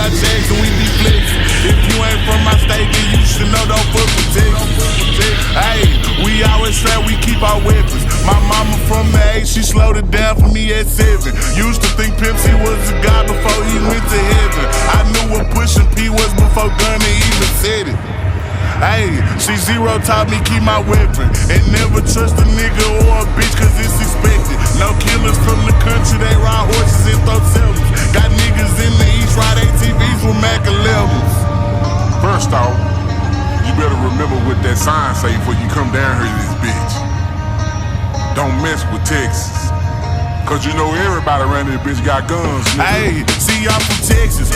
my checks and we be flexing. If you ain't from my state, then you should know don't fuck with Texas. Hey, we always strap, we keep our weapons. My mama from the 8, she slowed it down for me at 7. Used to think Pimp C was a god before he went to heaven. I knew what pushing P was before Gunna even said it. Hey, C0 taught me keep my weapon and never trust a nigga or a bitch cause it's expected. No killers from the country, they ride horses and throw sellers. Got niggas in the east ride ATVs with Mac 11s. First off, you better remember what that sign say before you come down here to this bitch. Don't mess with Texas. Cause you know everybody around this bitch got guns, nigga. Hey, see y'all from Texas.